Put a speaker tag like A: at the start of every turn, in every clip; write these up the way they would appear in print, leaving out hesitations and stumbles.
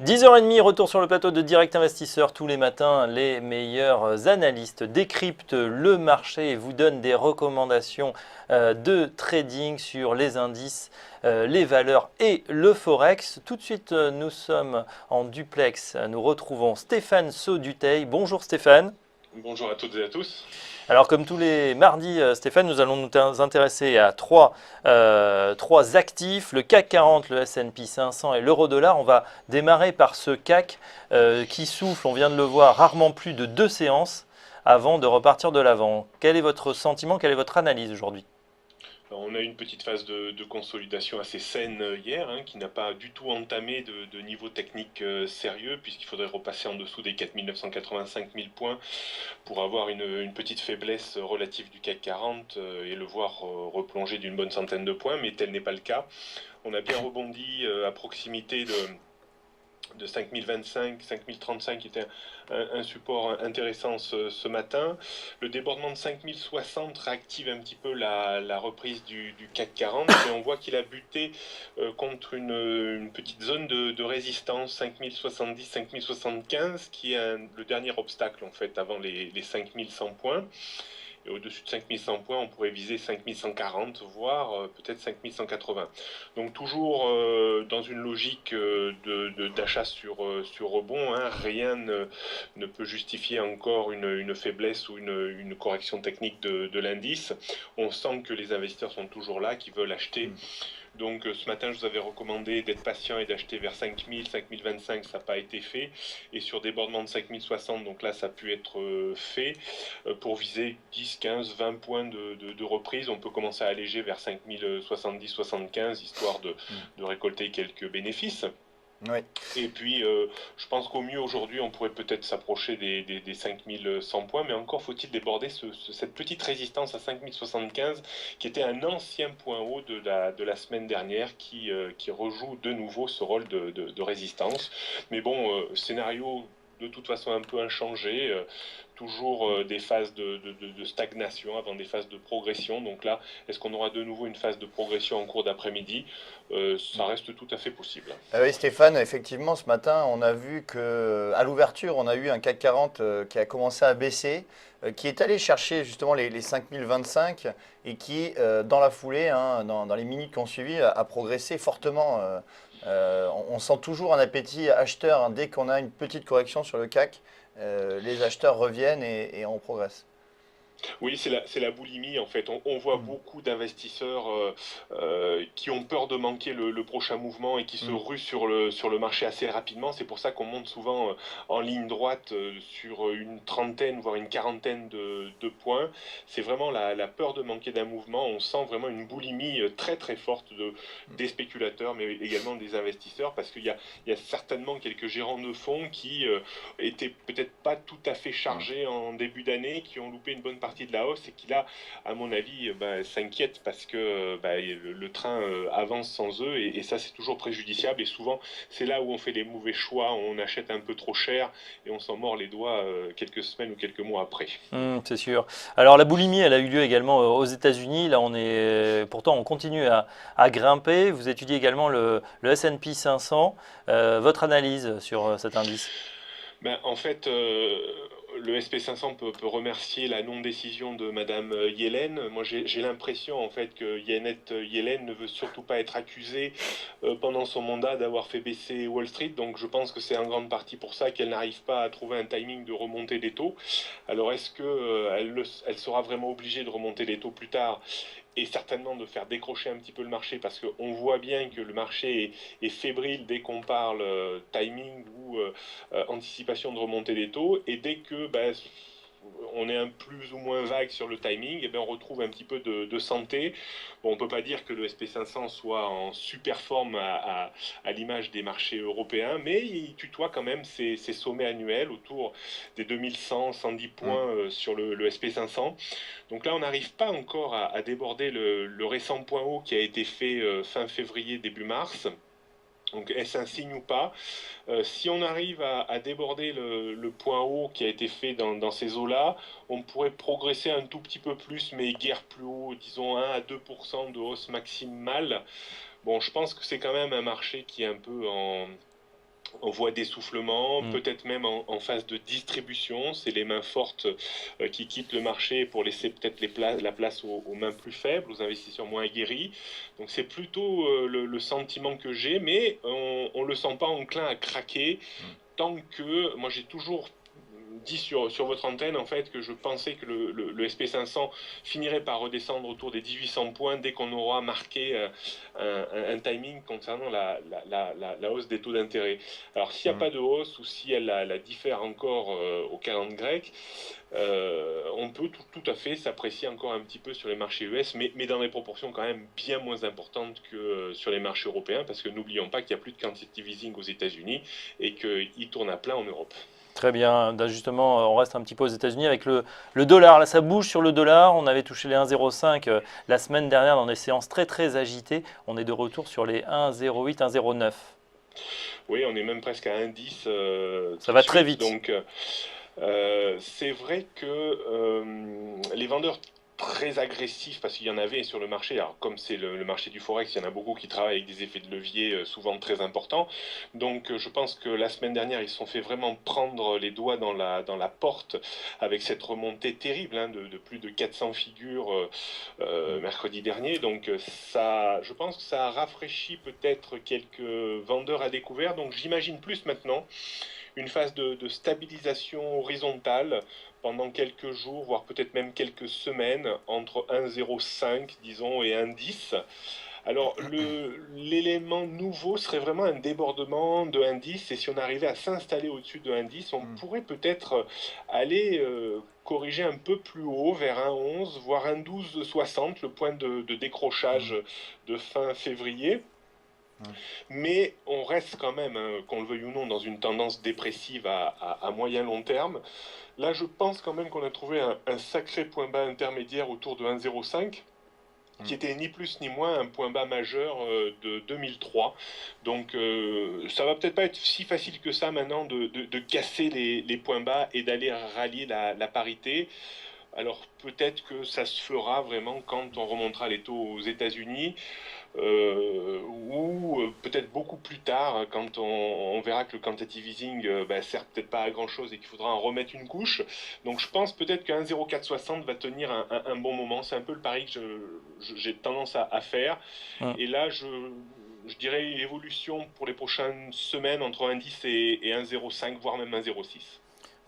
A: 10h30, retour sur le plateau de Direct Investisseur. Tous les matins, les meilleurs analystes décryptent le marché et vous donnent des recommandations de trading sur les indices, les valeurs et le forex. Tout de suite, nous sommes en duplex. Nous retrouvons Stéphane Sauduteil. Bonjour Stéphane.
B: Bonjour à toutes et à tous.
A: Alors comme tous les mardis, Stéphane, nous allons nous intéresser à trois actifs, le CAC 40, le S&P 500 et l'euro-dollar. On va démarrer par ce CAC qui souffle, on vient de le voir, rarement plus de 2 séances avant de repartir de l'avant. Quel est votre sentiment, quelle est votre analyse aujourd'hui?
B: Alors, on a eu une petite phase de consolidation assez saine hier, qui n'a pas du tout entamé de niveau technique sérieux, puisqu'il faudrait repasser en dessous des 4 985 000 points pour avoir une petite faiblesse relative du CAC 40 et le voir replonger d'une bonne centaine de points, mais tel n'est pas le cas. On a bien rebondi à proximité de 5025, 5035 qui était un support intéressant ce matin. Le débordement de 5060 réactive un petit peu la reprise du CAC 40 et on voit qu'il a buté contre une petite zone de résistance 5070, 5075 qui est le dernier obstacle en fait avant les 5100 points. Et au-dessus de 5100 points, on pourrait viser 5140, voire peut-être 5180. Donc toujours dans une logique d'achat sur rebond, rien ne peut justifier encore une faiblesse ou une correction technique de l'indice. On sent que les investisseurs sont toujours là, qui veulent acheter. Donc ce matin, je vous avais recommandé d'être patient et d'acheter vers 5000, 5025, ça n'a pas été fait. Et sur débordement de 5060, donc là, ça a pu être fait pour viser 10, 15, 20 points de reprise. On peut commencer à alléger vers 5070, 75, histoire de récolter quelques bénéfices.
A: Oui.
B: Et puis, je pense qu'au mieux aujourd'hui, on pourrait peut-être s'approcher des 5100 points, mais encore faut-il déborder cette petite résistance à 5075, qui était un ancien point haut de la semaine dernière, qui rejoue de nouveau ce rôle de résistance. Mais bon, scénario de toute façon un peu inchangé, toujours des phases de stagnation avant des phases de progression. Donc là, est-ce qu'on aura de nouveau une phase de progression en cours d'après-midi? Ça reste tout à fait possible.
C: Oui, Stéphane, effectivement, ce matin, on a vu que à l'ouverture, on a eu un CAC 40 qui a commencé à baisser, qui est allé chercher justement les 5025 et qui, dans la foulée, dans les minutes qui ont suivi, a progressé fortement. On sent toujours un appétit acheteur, dès qu'on a une petite correction sur le CAC, les acheteurs reviennent et on progresse.
B: Oui, c'est la boulimie en fait. On voit
C: Mm.
B: beaucoup d'investisseurs qui ont peur de manquer le prochain mouvement et qui se
C: Mm.
B: ruent sur le marché assez rapidement. C'est pour ça qu'on monte souvent en ligne droite sur une trentaine, voire une quarantaine de points. C'est vraiment la peur de manquer d'un mouvement. On sent vraiment une boulimie très très forte des spéculateurs, mais également des investisseurs, parce qu'il y a certainement quelques gérants de fonds qui étaient peut-être pas tout à fait
C: Mm.
B: chargés en début d'année, qui ont loupé une bonne partie de la hausse et qui là, à mon avis, s'inquiètent parce que le train avance sans eux et ça c'est toujours préjudiciable et souvent c'est là où on fait les mauvais choix, on achète un peu trop cher et on s'en mord les doigts quelques semaines ou quelques mois après.
A: C'est sûr. Alors la boulimie, elle a eu lieu également aux États-Unis. Là, pourtant, on continue à grimper. Vous étudiez également le S&P 500. Votre analyse sur cet indice?
B: En fait, le SP500 peut remercier la non-décision de Madame Yellen. Moi, j'ai l'impression en fait que Janet Yellen ne veut surtout pas être accusée pendant son mandat d'avoir fait baisser Wall Street. Donc, je pense que c'est en grande partie pour ça qu'elle n'arrive pas à trouver un timing de remonter des taux. Alors, est-ce que elle sera vraiment obligée de remonter les taux plus tard? Et certainement de faire décrocher un petit peu le marché parce qu'on voit bien que le marché est fébrile dès qu'on parle timing ou anticipation de remontée des taux et dès que on est un plus ou moins vague sur le timing, et bien on retrouve un petit peu de santé. Bon, on ne peut pas dire que le SP500 soit en super forme à l'image des marchés européens, mais il tutoie quand même ses sommets annuels autour des 2100, 110
C: Mm.
B: points sur le SP500. Donc là, on n'arrive pas encore à déborder le récent point haut qui a été fait fin février, début mars. Donc est-ce un signe ou pas? Si on arrive à déborder le point haut qui a été fait dans ces eaux-là, on pourrait progresser un tout petit peu plus, mais guère plus haut, disons 1 à 2% de hausse maximale. Bon, je pense que c'est quand même un marché qui est un peu On voit d'essoufflement, peut-être même en phase de distribution. C'est les mains fortes qui quittent le marché pour laisser peut-être la place aux mains plus faibles, aux investisseurs moins aguerris. Donc c'est plutôt le sentiment que j'ai, mais on ne le sent pas enclin à craquer tant que, moi j'ai toujours dit sur votre antenne en fait que je pensais que le SP500 finirait par redescendre autour des 1800 points dès qu'on aura marqué un timing concernant la hausse des taux d'intérêt. Alors s'il n'y a pas de hausse ou si elle la diffère encore au calendrier grec, on peut tout à fait s'apprécier encore un petit peu sur les marchés US, mais dans des proportions quand même bien moins importantes que sur les marchés européens, parce que n'oublions pas qu'il n'y a plus de quantitative easing aux États-Unis et qu'il tourne à plein en Europe.
A: Très bien. Là, justement, on reste un petit peu aux États-Unis avec le dollar. Là, ça bouge sur le dollar. On avait touché les 1,05 la semaine dernière dans des séances très très agitées. On est de retour sur les 1,08, 1,09.
B: Oui, on est même presque à 1,10.
A: Ça va très vite.
B: Donc, c'est vrai que les vendeurs très agressifs, parce qu'il y en avait sur le marché, alors comme c'est le marché du Forex, il y en a beaucoup qui travaillent avec des effets de levier souvent très importants, donc je pense que la semaine dernière, ils se sont fait vraiment prendre les doigts dans la porte avec cette remontée terrible de plus de 400 figures mercredi dernier, donc ça, je pense que ça a rafraîchi peut-être quelques vendeurs à découvert, donc j'imagine plus maintenant une phase de stabilisation horizontale pendant quelques jours, voire peut-être même quelques semaines, entre 1,05 disons et 1,10. Alors l'élément nouveau serait vraiment un débordement de 1,10 et si on arrivait à s'installer au-dessus de 1,10, on pourrait peut-être aller corriger un peu plus haut vers 1,11, voire 1,1260, le point de décrochage de fin février. Mais on reste quand même, qu'on le veuille ou non, dans une tendance dépressive à moyen long terme. Là, je pense quand même qu'on a trouvé un sacré point bas intermédiaire autour de 1,05, qui était ni plus ni moins un point bas majeur de 2003. Donc ça va peut-être pas être si facile que ça maintenant de casser les points bas et d'aller rallier la parité. Alors peut-être que ça se fera vraiment quand on remontera les taux aux États-Unis, ou peut-être beaucoup plus tard, quand on verra que le quantitative easing sert peut-être pas à grand-chose et qu'il faudra en remettre une couche. Donc je pense peut-être qu'un 0,460 va tenir un bon moment. C'est un peu le pari que j'ai tendance à faire. Et là, je dirais une évolution pour les prochaines semaines entre 1,10 et 1,05, voire même 1,06.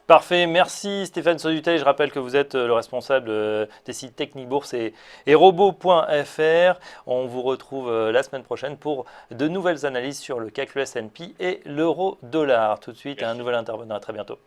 A: Parfait, merci Stéphane Sodutel. Je rappelle que vous êtes le responsable des sites Technique Bourse et robo.fr. On vous retrouve la semaine prochaine pour de nouvelles analyses sur le CAC, le S&P et l'euro dollar. Tout de suite, un nouvel intervenant. À très bientôt.